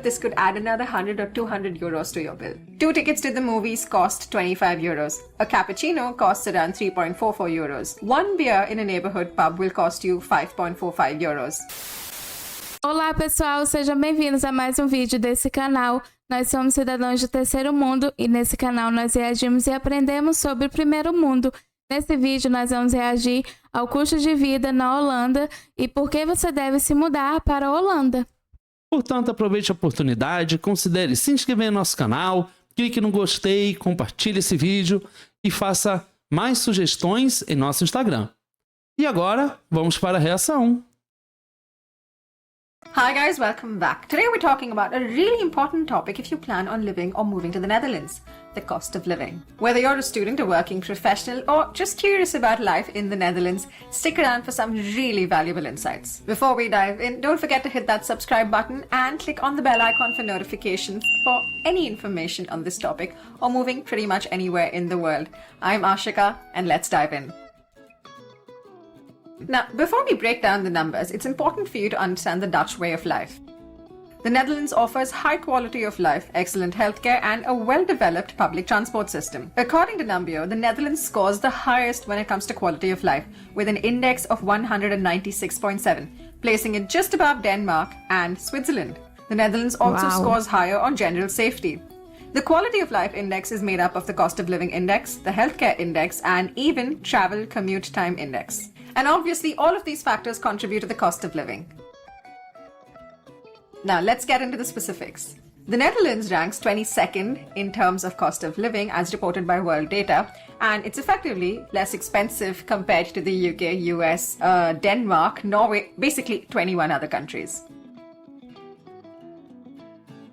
This could add another 100 or 200 euros to your bill. 2 tickets to the movies cost 25 euros. A cappuccino costs around 3.44 euros. One beer in a neighborhood pub will cost you 5.45 euros. Olá pessoal, sejam bem-vindos a mais um vídeo desse canal. Nós somos cidadãos do terceiro mundo e nesse canal nós reagimos e aprendemos sobre o primeiro mundo. Nesse vídeo nós vamos reagir ao custo de vida na Holanda e por que você deve se mudar para a Holanda. Portanto, aproveite a oportunidade, considere se inscrever no nosso canal, clique no gostei, compartilhe esse vídeo e faça mais sugestões em nosso Instagram. E agora, vamos para a reação. Hi guys, welcome back. Today we're talking about a really important topic if you plan on living or moving to the Netherlands, the cost of living. Whether you're a student, a working professional, or just curious about life in the Netherlands, stick around for some really valuable insights. Before we dive in, don't forget to hit that subscribe button and click on the bell icon for notifications for any information on this topic or moving pretty much anywhere in the world. I'm Ashika and let's dive in. Now, before we break down the numbers, it's important for you to understand the Dutch way of life. The Netherlands offers high quality of life, excellent healthcare, and a well-developed public transport system. According to Numbeo, the Netherlands scores the highest when it comes to quality of life, with an index of 196.7, placing it just above Denmark and Switzerland. The Netherlands also scores higher on general safety. The Quality of Life Index is made up of the Cost of Living Index, the Healthcare Index, and even Travel Commute Time Index. And obviously, all of these factors contribute to the cost of living. Now, let's get into the specifics. The Netherlands ranks 22nd in terms of cost of living as reported by World Data, and it's effectively less expensive compared to the UK, US, Denmark, Norway, basically 21 other countries.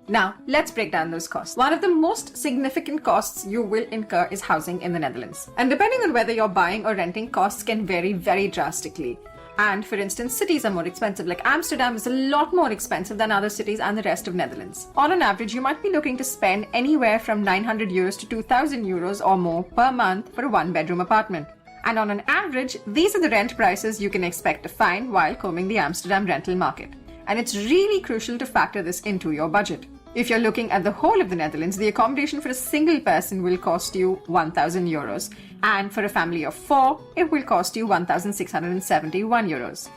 Now, let's break down those costs. One of the most significant costs you will incur is housing in the Netherlands. And depending on whether you're buying or renting, costs can vary very drastically. And for instance, cities are more expensive. Like Amsterdam is a lot more expensive than other cities and the rest of Netherlands. On an average, you might be looking to spend anywhere from 900 euros to 2,000 euros or more per month for a one-bedroom apartment. And on an average, these are the rent prices you can expect to find while combing the Amsterdam rental market. And it's really crucial to factor this into your budget. If you're looking at the whole of the Netherlands, the accommodation for a single person will cost you 1,000 euros. And for a family of 4, it will cost you 1,671 euros.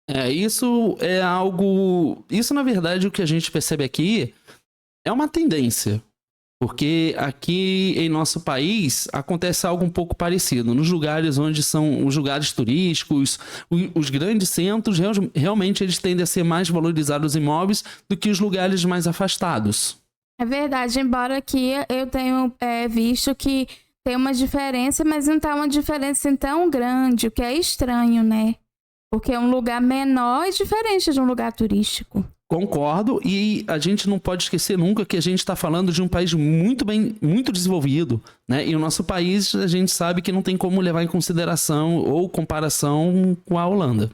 Isso é algo... Isso, na verdade, o que a gente percebe aqui é uma tendência. Porque aqui em nosso país acontece algo um pouco parecido. Nos lugares onde são os lugares turísticos, os grandes centros, realmente eles tendem a ser mais valorizados os imóveis do que os lugares mais afastados. É verdade, embora aqui eu tenho visto que tem uma diferença, mas não tá uma diferença assim tão grande, o que é estranho, né? Porque é um lugar menor e diferente de um lugar turístico. Concordo, e a gente não pode esquecer nunca que a gente está falando de um país muito desenvolvido, né? E o nosso país, a gente sabe que não tem como levar em consideração ou comparação com a Holanda.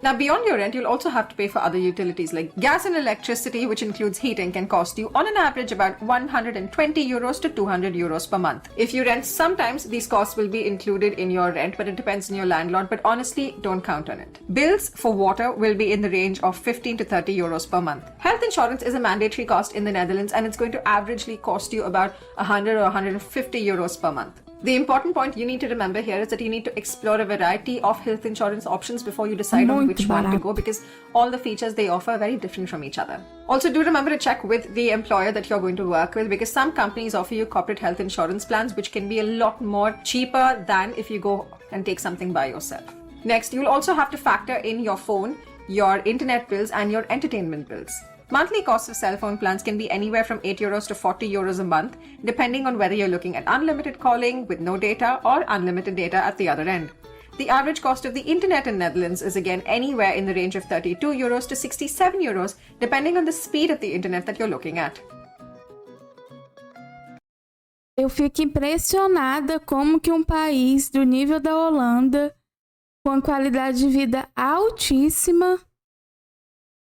Now, beyond your rent, you'll also have to pay for other utilities like gas and electricity, which includes heating, can cost you on an average about 120 euros to 200 euros per month. If you rent, sometimes these costs will be included in your rent, but it depends on your landlord, but honestly, don't count on it. Bills for water will be in the range of 15 to 30 euros per month. Health insurance is a mandatory cost in the Netherlands, and it's going to averagely cost you about 100 or 150 euros per month. The important point you need to remember here is that you need to explore a variety of health insurance options before you decide on which one to go, because all the features they offer are very different from each other. Also, do remember to check with the employer that you're going to work with, because some companies offer you corporate health insurance plans which can be a lot more cheaper than if you go and take something by yourself. Next, you'll also have to factor in your phone, your internet bills, and your entertainment bills. Monthly costs of cell phone plans can be anywhere from 8 euros to 40 euros a month, depending on whether you're looking at unlimited calling with no data or unlimited data at the other end. The average cost of the internet in Netherlands is again anywhere in the range of 32 euros to 67 euros, depending on the speed of the internet that you're looking at. Eu fico impressionada como que um país do nível da Holanda, com qualidade de vida altíssima,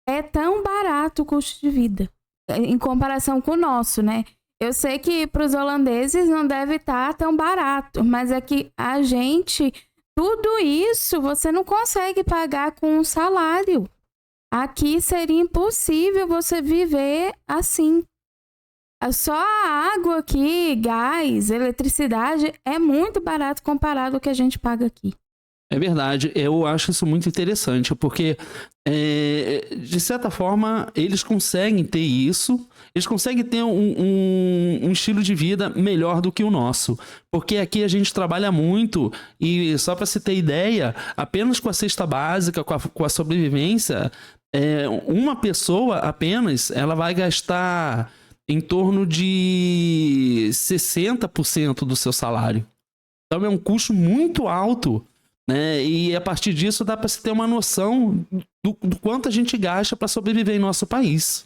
é tão barato o custo de vida, em comparação com o nosso, né? Eu sei que para os holandeses não deve estar tão barato, mas é que a gente, tudo isso você não consegue pagar com um salário. aqui seria impossível você viver assim. Só a água aqui, gás, eletricidade, é muito barato comparado ao que a gente paga aqui. É verdade, eu acho isso muito interessante, porque, de certa forma, eles conseguem ter isso, eles conseguem ter um estilo de vida melhor do que o nosso, porque aqui a gente trabalha muito, e só para você ter ideia, apenas com a cesta básica, com a sobrevivência, uma pessoa apenas, ela vai gastar em torno de 60% do seu salário. Então é um custo muito alto, né? E a partir disso dá para se ter uma noção do quanto a gente gasta para sobreviver em nosso país.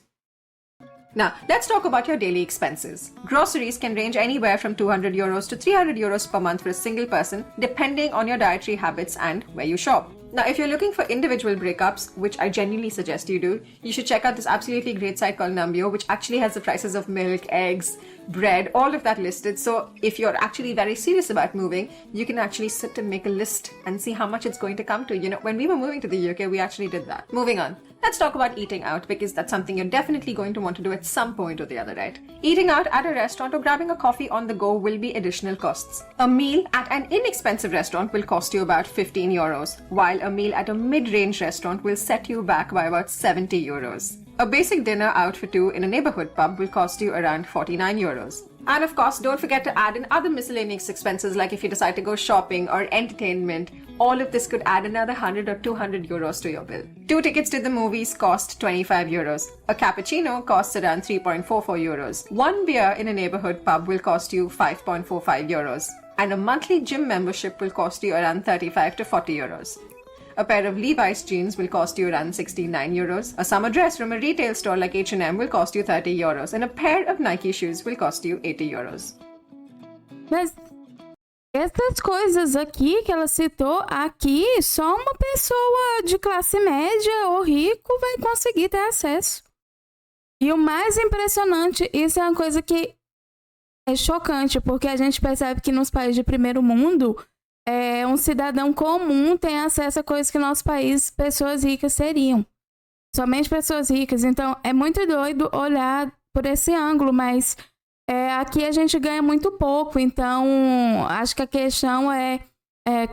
Now, let's talk about your daily expenses. Groceries can range anywhere from 200 euros to 300 euros per month for a single person, depending on your dietary habits and where you shop. Now, if you're looking for individual breakups, which I genuinely suggest you do, you should check out this absolutely great site called Numbeo, which actually has the prices of milk, eggs, bread, all of that listed. So if you're actually very serious about moving, you can actually sit and make a list and see how much it's going to come to. You know, when we were moving to the UK, we actually did that. Moving on. Let's talk about eating out, because that's something you're definitely going to want to do at some point or the other, right? Eating out at a restaurant or grabbing a coffee on the go will be additional costs. A meal at an inexpensive restaurant will cost you about 15 euros, while a meal at a mid-range restaurant will set you back by about 70 euros. A basic dinner out for two in a neighborhood pub will cost you around 49 euros. And of course, don't forget to add in other miscellaneous expenses, like if you decide to go shopping or entertainment. All of this could add another 100 or 200 euros to your bill. 2 tickets to the movies cost 25 euros. A cappuccino costs around 3.44 euros. 1 beer in a neighborhood pub will cost you 5.45 euros. And a monthly gym membership will cost you around 35 to 40 euros. A pair of Levi's jeans will cost you around 69 euros. A summer dress from a retail store like H&M will cost you 30 euros. And a pair of Nike shoes will cost you 80 euros. Mas essas coisas aqui que ela citou, aqui só uma pessoa de classe média ou rico vai conseguir ter acesso. E o mais impressionante, isso é uma coisa que é chocante, porque a gente percebe que nos países de primeiro mundo, um cidadão comum tem acesso a coisas que no nosso país pessoas ricas teriam. Somente pessoas ricas. Então, é muito doido olhar por esse ângulo, mas aqui a gente ganha muito pouco. Então, acho que a questão é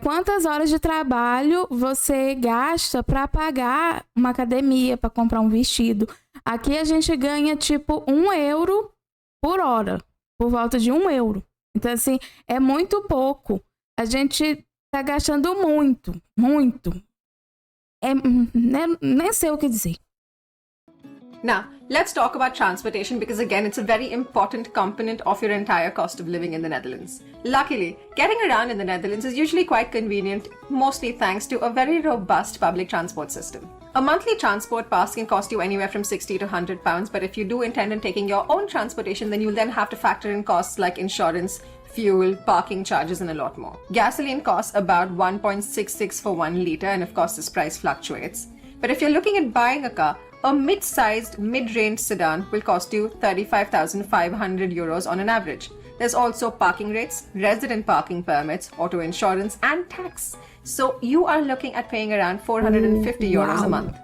quantas horas de trabalho você gasta para pagar uma academia, para comprar um vestido. Aqui a gente ganha tipo 1 euro por hora, por volta de 1 euro. Então, assim, é muito pouco. A gente tá gastando muito, muito. Nem sei o que dizer. Now, let's talk about transportation, because again, it's a very important component of your entire cost of living in the Netherlands. Luckily, getting around in the Netherlands is usually quite convenient, mostly thanks to a very robust public transport system. A monthly transport pass can cost you anywhere from 60 to 100 pounds, but if you do intend on taking your own transportation, then you'll then have to factor in costs like insurance, fuel, parking charges, and a lot more. Gasoline costs about 1.66 for 1 litre, and of course this price fluctuates. But if you're looking at buying a car, a mid-sized, mid-range sedan will cost you 35,500 euros on an average. There's also parking rates, resident parking permits, auto insurance, and tax. So you are looking at paying around 450 euros a month.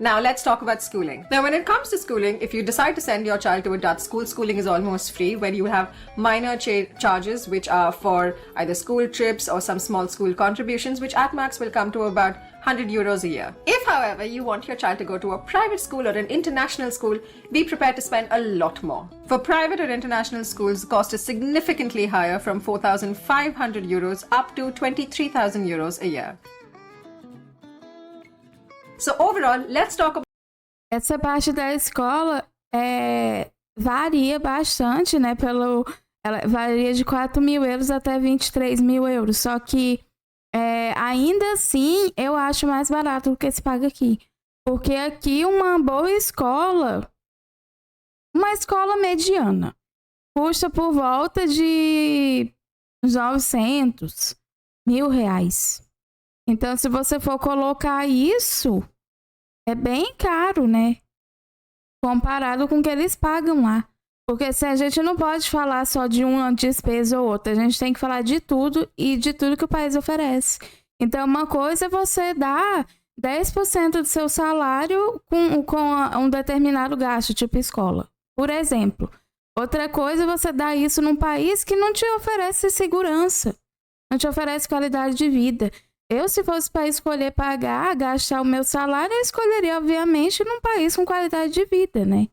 Now let's talk about schooling. Now when it comes to schooling, if you decide to send your child to a Dutch school, schooling is almost free, where you have minor charges which are for either school trips or some small school contributions, which at max will come to about 100 euros a year. If, however, you want your child to go to a private school or an international school, be prepared to spend a lot more. For private or international schools, the cost is significantly higher, from 4,500 euros up to 23,000 euros a year. So overall, let's talk about... Essa parte da escola varia bastante, né? Ela varia de 4 mil euros até 23 mil euros. Só que ainda assim eu acho mais barato do que se paga aqui. Porque aqui uma boa escola, uma escola mediana, custa por volta de uns 900, R$1.000. Então, se você for colocar isso, é bem caro, né? Comparado com o que eles pagam lá. Porque a gente não pode falar só de uma despesa ou outra. A gente tem que falar de tudo e de tudo que o país oferece. Então, uma coisa é você dar 10% do seu salário com um determinado gasto, tipo escola. Por exemplo. Outra coisa é você dar isso num país que não te oferece segurança, não te oferece qualidade de vida. Eu, se fosse para escolher pagar, gastar o meu salário, eu escolheria, obviamente, num país com qualidade de vida, né?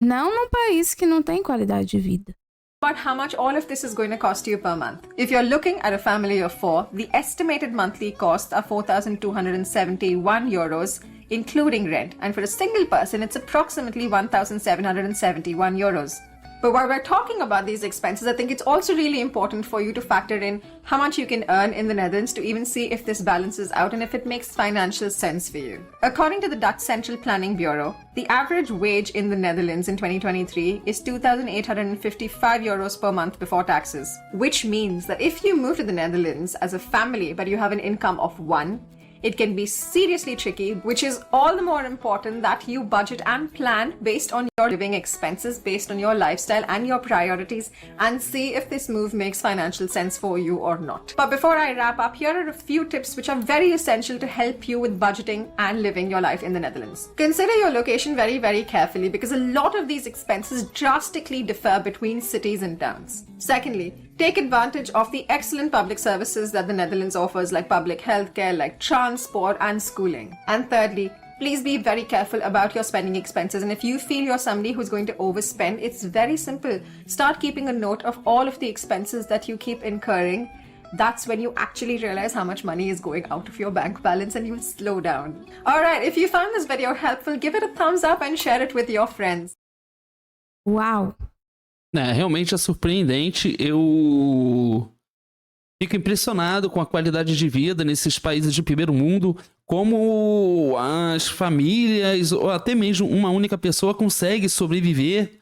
Não num país que não tem qualidade de vida. But how much all of this is going to cost you per month? If you're looking at a family of 4, the estimated monthly costs are 4,271 euros, including rent. And for a single person, it's approximately 1,771 euros. But while we're talking about these expenses, I think it's also really important for you to factor in how much you can earn in the Netherlands to even see if this balances out and if it makes financial sense for you. According to the Dutch Central Planning Bureau, the average wage in the Netherlands in 2023 is 2,855 euros per month before taxes, which means that if you move to the Netherlands as a family but you have an income of 1, it can be seriously tricky, which is all the more important that you budget and plan based on your living expenses, based on your lifestyle and your priorities, and see if this move makes financial sense for you or not. But before I wrap up, here are a few tips which are very essential to help you with budgeting and living your life in the Netherlands. Consider your location very, very carefully because a lot of these expenses drastically differ between cities and towns. Secondly, take advantage of the excellent public services that the Netherlands offers, like public healthcare, like transport and schooling. And thirdly, please be very careful about your spending expenses. And if you feel you're somebody who's going to overspend, it's very simple. Start keeping a note of all of the expenses that you keep incurring. That's when you actually realize how much money is going out of your bank balance and you'll slow down. Alright, if you found this video helpful, give it a thumbs up and share it with your friends. Uau! Realmente é surpreendente. Eu fico impressionado com a qualidade de vida nesses países de primeiro mundo, como as famílias ou até mesmo uma única pessoa consegue sobreviver,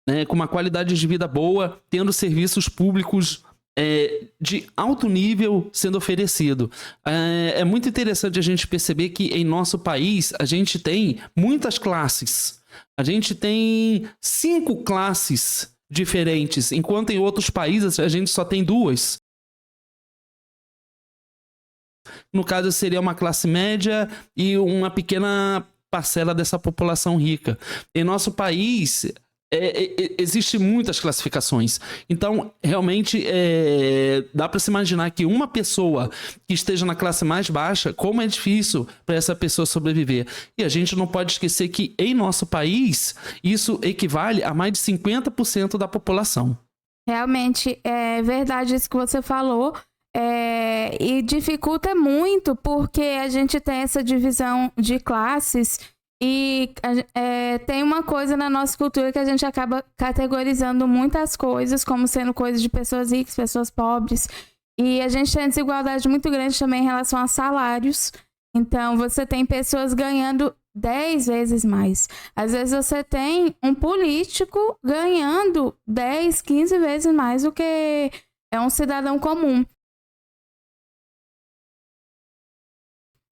né, com uma qualidade de vida boa, tendo serviços públicos de alto nível sendo oferecido. É muito interessante a gente perceber que em nosso país a gente tem muitas classes. A gente tem 5 classes diferentes, enquanto em outros países a gente só tem 2. No caso, seria uma classe média e uma pequena parcela dessa população rica. Em nosso país, existem muitas classificações. Então, realmente, dá para se imaginar que uma pessoa que esteja na classe mais baixa, como é difícil para essa pessoa sobreviver. E a gente não pode esquecer que, em nosso país, isso equivale a mais de 50% da população. Realmente, é verdade isso que você falou. E dificulta muito porque a gente tem essa divisão de classes e tem uma coisa na nossa cultura que a gente acaba categorizando muitas coisas como sendo coisas de pessoas ricas, pessoas pobres, e a gente tem uma desigualdade muito grande também em relação a salários. Então você tem pessoas ganhando 10 vezes mais. Às vezes você tem um político ganhando 10, 15 vezes mais do que um cidadão comum.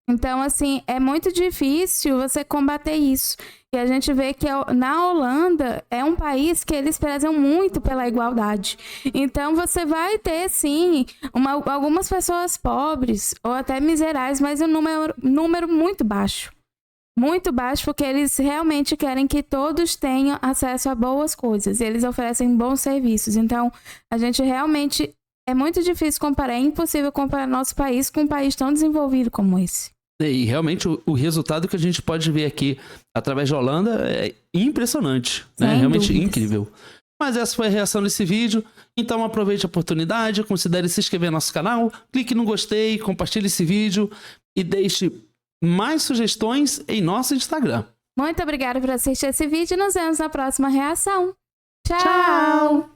Então, assim, é muito difícil você combater isso. E a gente vê que na Holanda é um país que eles prezam muito pela igualdade. Então, você vai ter, sim, algumas pessoas pobres ou até miseráveis, mas um número muito baixo. Muito baixo, porque eles realmente querem que todos tenham acesso a boas coisas. E eles oferecem bons serviços. Então, a gente realmente... É muito difícil comparar, é impossível comparar nosso país com um país tão desenvolvido como esse. E realmente o resultado que a gente pode ver aqui através da Holanda é impressionante, né? Realmente dúvidas. Incrível. Mas essa foi a reação desse vídeo, então aproveite a oportunidade, considere se inscrever no nosso canal, clique no gostei, compartilhe esse vídeo e deixe mais sugestões em nosso Instagram. Muito obrigada por assistir esse vídeo e nos vemos na próxima reação. Tchau!